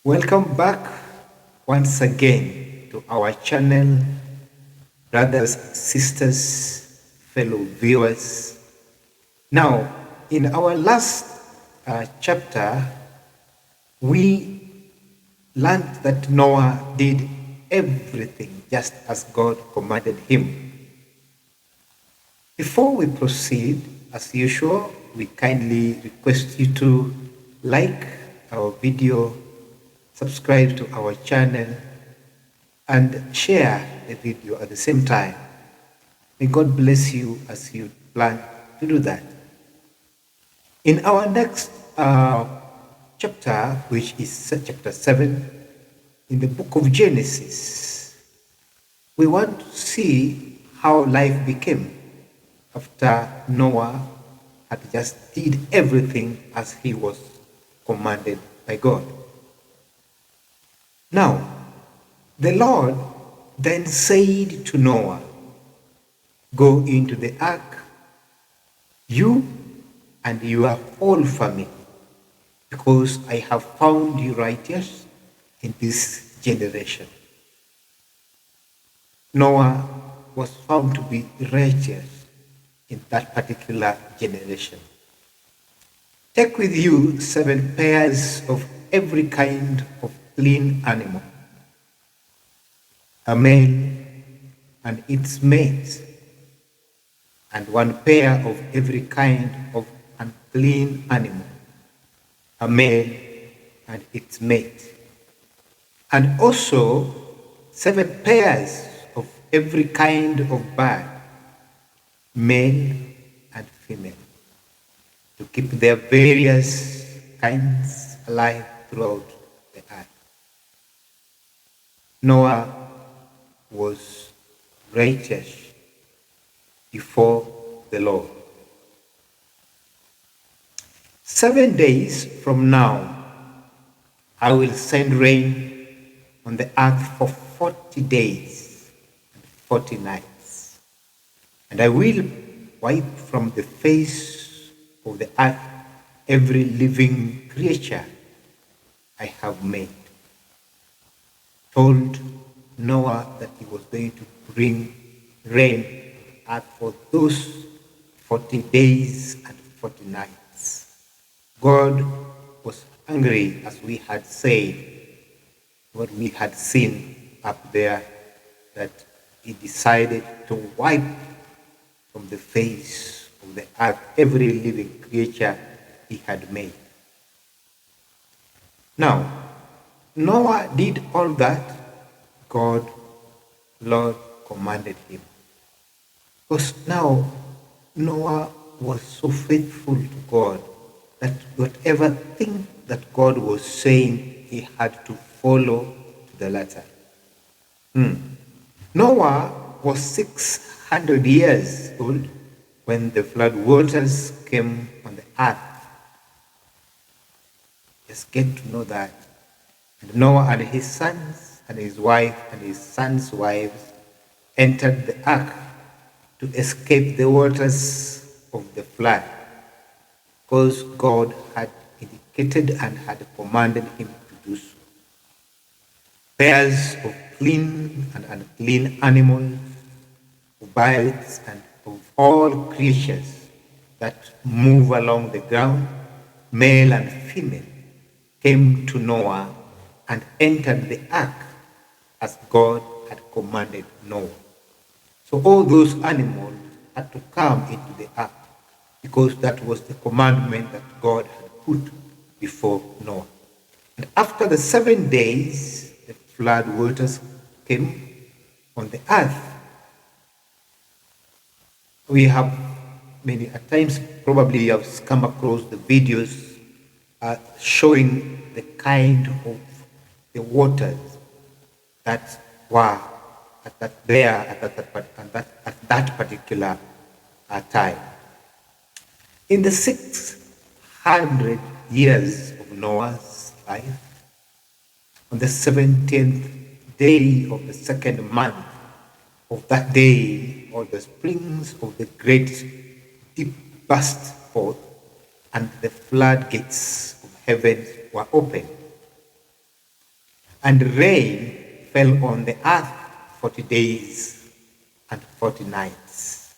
Welcome back once again to our channel, brothers, sisters, fellow viewers. Now, in our last chapter, we learned that Noah did everything just as God commanded him. Before we proceed, as usual, we kindly request you to like our video, subscribe to our channel, and share the video at the same time. May God bless you as you plan to do that. In our next chapter, which is chapter 7 in the book of Genesis, we want to see how life became after Noah had just did everything as he was commanded by God. Now, the Lord then said to Noah, "Go into the ark, you and your whole family, because I have found you righteous in this generation." Noah was found to be righteous in that particular generation. Take with you 7 pairs of every kind of clean animal, a male and its mate, and 1 pair of every kind of unclean animal, a male and its mate, and also 7 pairs of every kind of bird, male and female, to keep their various kinds alive throughout the earth. Noah was righteous before the Lord. 7 days from now, I will send rain on the earth for 40 days and 40 nights, and I will wipe from the face of the earth every living creature I have made. Told Noah that he was going to bring rain on earth for those 40 days and 40 nights. God was angry, as we had said, what we had seen up there, that he decided to wipe from the face of the earth every living creature he had made. Now, Noah did all that Lord commanded him. Because now Noah was so faithful to God that whatever thing that God was saying, he had to follow to the letter. Noah was 600 years old when the flood waters came on the earth. Just get to know that. And Noah and his sons and his wife and his sons' wives entered the ark to escape the waters of the flood, because God had indicated and had commanded him to do so. Pairs of clean and unclean animals, of birds, and of all creatures that move along the ground, male and female, came to Noah and entered the ark as God had commanded Noah. So all those animals had to come into the ark, because that was the commandment that God had put before Noah. And after the 7 days, the flood waters came on the earth. We have many a times, probably you have come across the videos showing the kind of the waters that were at that particular time. In the 600 years of Noah's life, on the 17th day of the 2nd month of that day, all the springs of the great deep burst forth, and the floodgates of heaven were opened. and rain fell on the earth 40 days and 40 nights.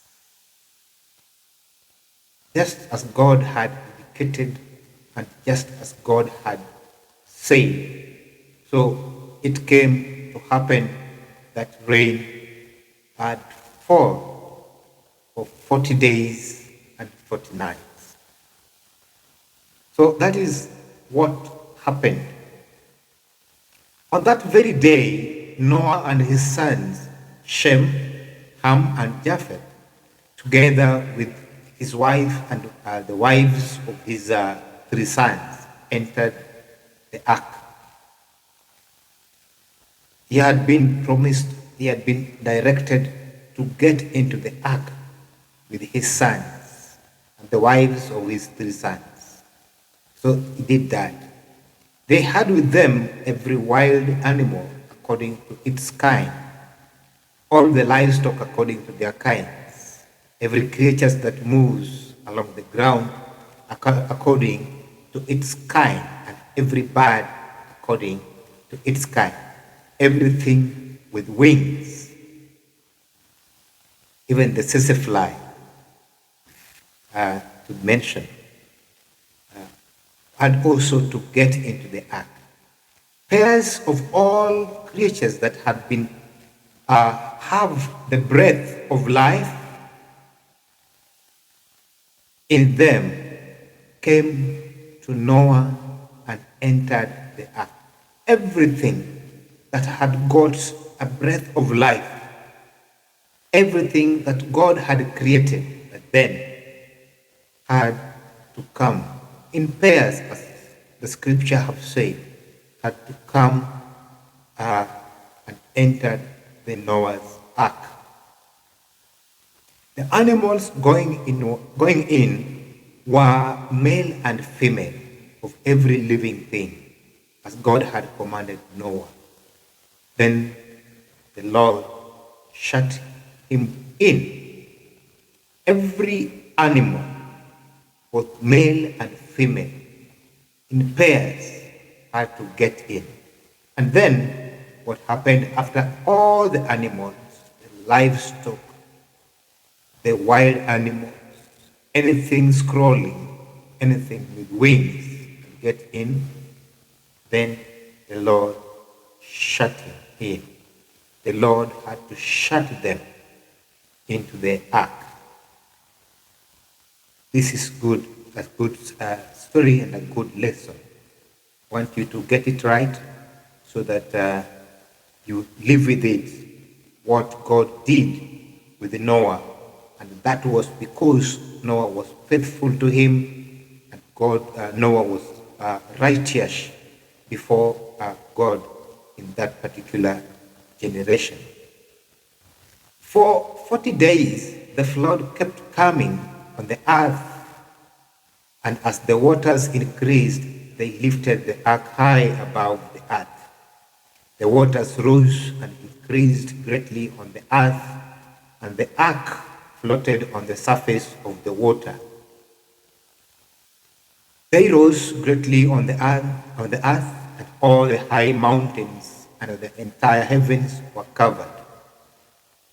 Just as God had indicated and just as God had said. So it came to happen that rain had fall for 40 days and 40 nights. So that is what happened. On that very day, Noah and his sons, Shem, Ham, and Japheth, together with his wife and the wives of his 3 sons, entered the ark. He had been promised, he had been directed to get into the ark with his sons and the wives of his 3 sons. So he did that. They had with them every wild animal according to its kind, all the livestock according to their kinds, every creature that moves along the ground according to its kind, and every bird according to its kind, everything with wings, even the tsetse fly, to mention, and also to get into the ark. Pairs of all creatures that had been have the breath of life in them came to Noah and entered the ark. Everything that had got a breath of life, everything that God had created then had to come in pairs, as the scripture have said, had to come and enter the Noah's ark. The animals going in were male and female of every living thing, as God had commanded Noah. Then the Lord shut him in. Every animal, both male and female, in pairs, had to get in. And then what happened after all the animals, the livestock, the wild animals, anything crawling, anything with wings, get in, then the Lord shut him in. The Lord had to shut them into the ark. This is good, a good story and a good lesson. I want you to get it right so that you live with it, what God did with Noah. And that was because Noah was faithful to him, and Noah was righteous before God in that particular generation. For 40 days, the flood kept coming on the earth, and as the waters increased, they lifted the ark high above the earth. The waters rose and increased greatly on the earth, and the ark floated on the surface of the water. They rose greatly on the earth, and all the high mountains and the entire heavens were covered.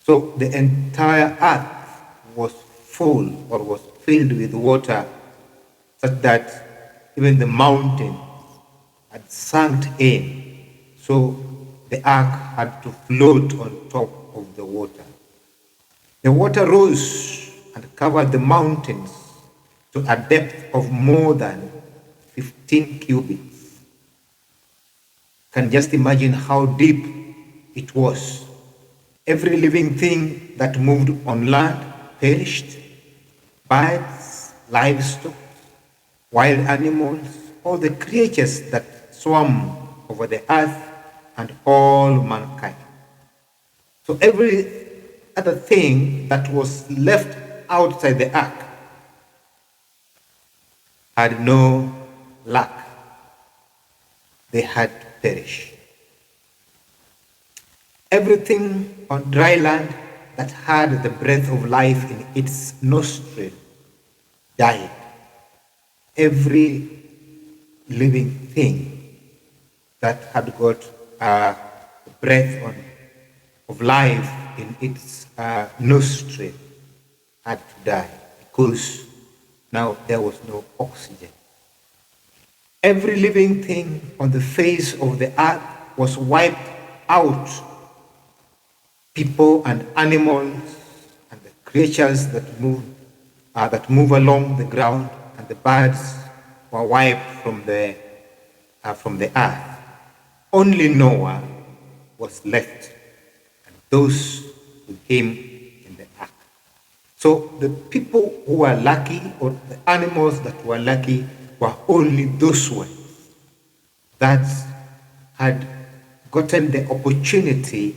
So the entire earth was full or was filled with water, such that even the mountains had sunk in. So the ark had to float on top of the water. The water rose and covered the mountains to a depth of more than 15 cubits. Can just imagine how deep it was. Every living thing that moved on land perished. Birds, livestock, wild animals, all the creatures that swam over the earth, and all mankind. So every other thing that was left outside the ark had no luck. They had to perish. Everything on dry land that had the breath of life in its nostril died. Every living thing that had got breath of life in its nostril had to die because now there was no oxygen. Every living thing on the face of the earth was wiped out. People and animals and the creatures that move along the ground, and the birds were wiped from the earth. Only Noah was left, and those who came in the ark. So the people who were lucky, or the animals that were lucky, were only those ones that had gotten the opportunity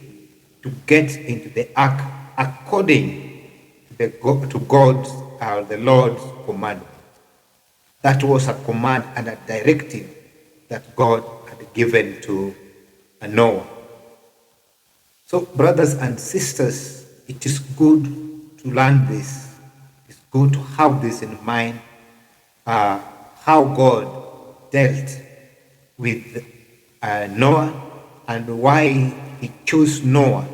to get into the ark according to God's, the Lord's commandment. That was a command and a directive that God had given to Noah. So, brothers and sisters, it is good to learn this. It's good to have this in mind, how God dealt with Noah and why he chose Noah,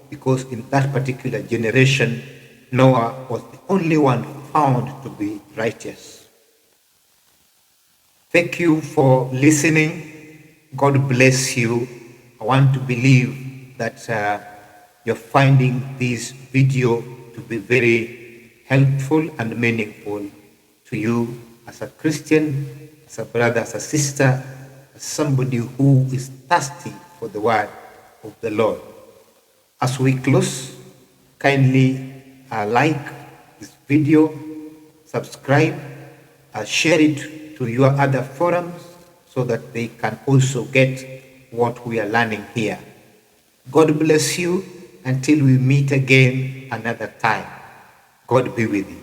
because in that particular generation, Noah was the only one found to be righteous. Thank you for listening. God bless you. I want to believe that you're finding this video to be very helpful and meaningful to you as a Christian, as a brother, as a sister, as somebody who is thirsty for the word of the Lord. As we close, kindly like this video, subscribe, share it to your other forums so that they can also get what we are learning here. God bless you until we meet again another time. God be with you.